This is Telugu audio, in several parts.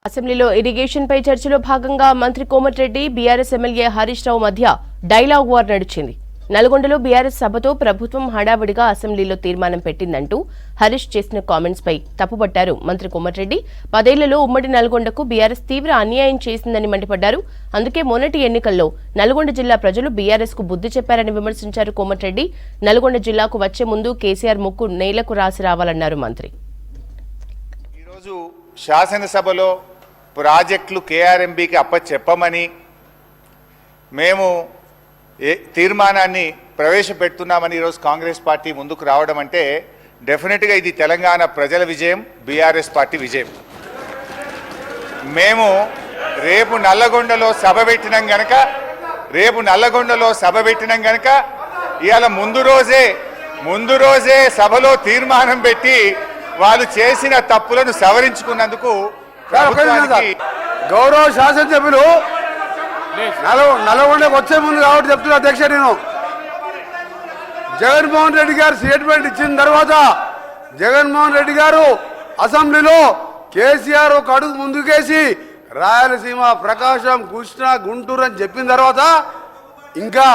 అసెంబ్లీలో ఇరిగేషన్ పై చర్చలో భాగంగా మంత్రి కోమటిరెడ్డి బీఆర్ఎస్ ఎమ్మెల్యే హరీష్ రావు మధ్య డైలాగ్ వార్ నడిచింది. నల్గొండలో బీఆర్ఎస్ సభతో ప్రభుత్వం హడావిడిగా అసెంబ్లీలో తీర్మానం పెట్టిందంటూ హరీష్ చేసిన కామెంట్స్ పై తప్పుపట్టారు మంత్రి కోమటిరెడ్డి. 10 ఏళ్లలో ఉమ్మడి నల్గొండకు బీఆర్ఎస్ తీవ్ర అన్యాయం చేసిందని మండిపడ్డారు. అందుకే మొన్నటి ఎన్నికల్లో నల్గొండ జిల్లా ప్రజలు బీఆర్ఎస్ కు బుద్ధి చెప్పారని విమర్శించారు కోమటిరెడ్డి. నల్గొండ జిల్లాకు వచ్చే ముందు కేసీఆర్ ముక్కు నేలకు రాసి రావాలన్నారు మంత్రి. శాసనసభలో ప్రాజెక్టులు కేఆర్ఎంబీకి అప్పచెప్పమని మేము తీర్మానాన్ని ప్రవేశపెడుతున్నామని ఈరోజు కాంగ్రెస్ పార్టీ ముందుకు రావడం అంటే డెఫినెట్గా ఇది తెలంగాణ ప్రజల విజయం, బీఆర్ఎస్ పార్టీ విజయం. మేము రేపు నల్లగొండలో సభ పెట్టినాం గనక ఇవాళ ముందు రోజే సభలో తీర్మానం పెట్టి వాళ్ళు చేసిన తప్పులను సవరించుకున్నందుకు గౌరవ శాసనసభ్యులు నల్గొండకు వచ్చే ముందు కాబట్టి చెప్తున్నా అధ్యక్ష, నేను జగన్మోహన్ రెడ్డి గారు స్టేట్మెంట్ ఇచ్చిన తర్వాత జగన్మోహన్ రెడ్డి గారు అసెంబ్లీలో కేసీఆర్ ఒక అడుగు ముందుకేసి రాయలసీమ, ప్రకాశం, కృష్ణా, గుంటూరు అని చెప్పిన తర్వాత ఇంకా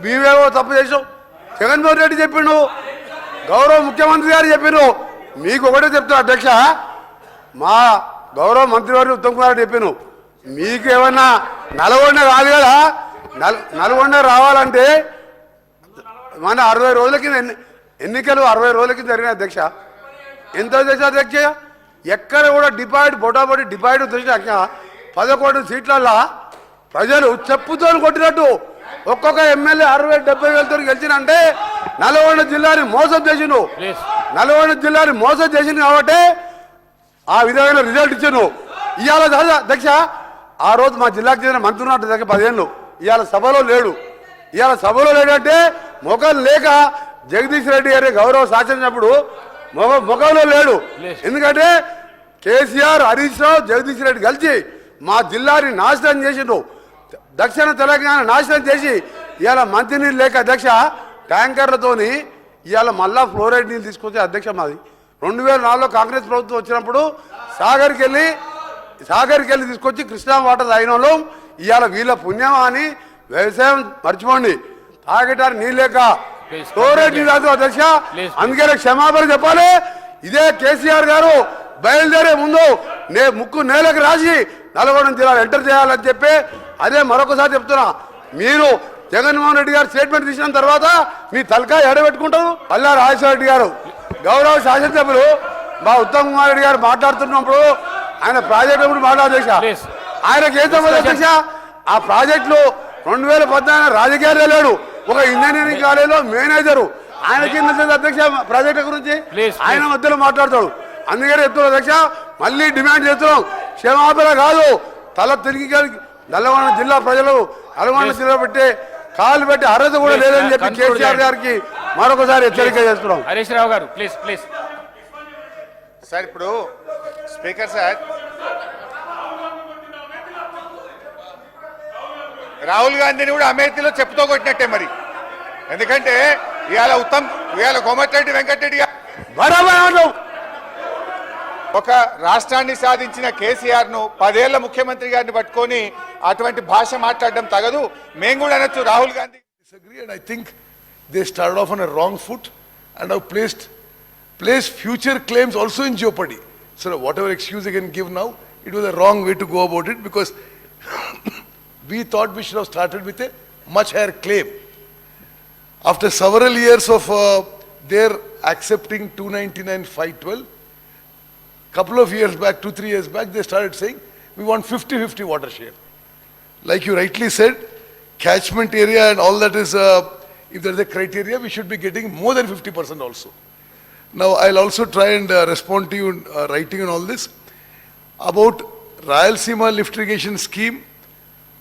మేమేవో తప్పు చేసాం. జగన్మోహన్ రెడ్డి చెప్పిండు, గౌరవ ముఖ్యమంత్రి గారు చెప్పిండు. మీకు ఒకటే చెప్తున్నా అధ్యక్ష, మా గౌరవ మంత్రివారు ఉత్తమ్ కుమార్ రెడ్డి చెప్పాను, మీకు ఏమన్నా నల్గొండ కాదు కదా, నల్గొండ రావాలంటే మన 60 రోజుల కింద ఎన్నికలు 60 రోజుల కింద జరిగిన అధ్యక్ష. ఎంత అధ్యక్ష, ఎక్కడ కూడా బొటాబొటి డిపాయిడ్ అధ్యక్ష 11 సీట్లల్లో ప్రజలు చెప్పుతో కొట్టినట్టు ఒక్కొక్క ఎమ్మెల్యే 60-70 వేలతో గెలిచినంటే నల్గొండ జిల్లాని మోసం చేసిండు. నల్గొండ జిల్లాని మోసం చేసింది కాబట్టి ఆ విధమైన రిజల్ట్ ఇచ్చాను. ఇవాళ అధ్యక్ష ఆ రోజు మా జిల్లాకు చెందిన మంత్రి ఉన్నట్టు దగ్గర 10 ఏళ్ళు ఇవాళ సభలో లేడంటే మొఖం లేక జగదీష్ రెడ్డి గారి గౌరవ శాసనప్పుడు మొఖంలో లేడు. ఎందుకంటే కేసీఆర్, హరీష్ రావు, జగదీష్ రెడ్డి కలిసి మా జిల్లాని నాశనం చేసిండ్రు. దక్షిణ తెలంగాణ నాశనం చేసి ఇవాళ మంచినీళ్ళు లేక అధ్యక్ష ట్యాంకర్లతోని ఇవాళ మళ్ళా ఫ్లోరైడ్ నీళ్ళు తీసుకొచ్చే అధ్యక్ష మాది 2004లో కాంగ్రెస్ ప్రభుత్వం వచ్చినప్పుడు సాగర్కి వెళ్ళి తీసుకొచ్చి కృష్ణా వాటర్ తాగిన వాళ్ళు ఇవాళ వీళ్ళ పుణ్యమా అని వ్యవసాయం మర్చిపోండి, తాగటానికి నీళ్ళు లేక ఫ్లోరైడ్ నీళ్ళు అధ్యక్ష. అందుకనే క్షమాపణ చెప్పాలి. ఇదే కేసీఆర్ గారు బయలుదేరే ముందు ముక్కు నేలకు రాసి నల్గొండ జిల్లాలో ఎంటర్ చేయాలని చెప్పి అదే మరొకసారి చెప్తున్నా. మీరు జగన్మోహన్ రెడ్డి గారు స్టేట్మెంట్ తీసిన తర్వాత మీ తలకాయ ఎడబెట్టుకుంటారు. అల్లా రాజశేఖర రెడ్డి గారు గౌరవ శాసనసభ్యులు మా ఉత్తమ్ కుమార్ రెడ్డి గారు మాట్లాడుతున్నప్పుడు ఆయన ప్రాజెక్టు గురించి మాట్లాడేసా, ఆయనకి ఏం సంబంధం అధ్యక్ష? ఆ ప్రాజెక్టులో 2014 రాజకీయాలే లేడు, ఒక ఇంజనీరింగ్ కాలేజీలో మేనేజరు, ఆయనకి అధ్యక్ష ప్రాజెక్టు గురించి ఆయన మధ్యలో మాట్లాడతాడు. అందుకనే చెప్తున్నా అధ్యక్ష, మళ్ళీ డిమాండ్ చేస్తున్నాం, క్షమాపణ కాదు, తల తిరిగి నల్గొండ జిల్లా ప్రజలు నల్గొండ జిల్లా పెట్టే కాలు పెట్టి అర్హత కూడా లేదని చెప్పి కేసీఆర్ గారికి మరొకసారి హెచ్చరిక చేస్తున్నాం. హరీష్ రావు గారు ప్లీజ్ సార్. ఇప్పుడు స్పీకర్ సార్, రాహుల్ గాంధీని కూడా అమేథీలో చెప్పుతో కొట్టినట్టే మరి. ఎందుకంటే ఇవాళ కోమటిరెడ్డి వెంకటరెడ్డి గారు ఒక రాష్ట్రాన్ని సాధించిన కేసీఆర్ ను 10 ఏళ్ల ముఖ్యమంత్రి గారిని పట్టుకొని అటువంటి భాష మాట్లాడడం తగదు. మేము కూడా అనొచ్చు Rahul Gandhi. I think they started off on a wrong foot and have placed future claims also in jeopardy. So whatever excuse they can give now, it was a wrong way to go about it, because we thought we should have started with a much higher claim. After several years of their accepting 299,512, couple of years back, 2-3 years back, they started saying we want 50-50 water share. Like you rightly said, catchment area and all that is, if there is a criteria, we should be getting more than 50% also. Now I'll also try and respond to you in writing on all this about Rayalaseema lift irrigation scheme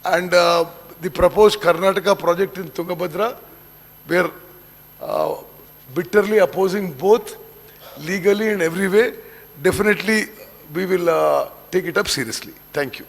and the proposed Karnataka project in Tungabhadra. We are bitterly opposing both, legally and every way. Definitely we will take it up seriously. Thank you.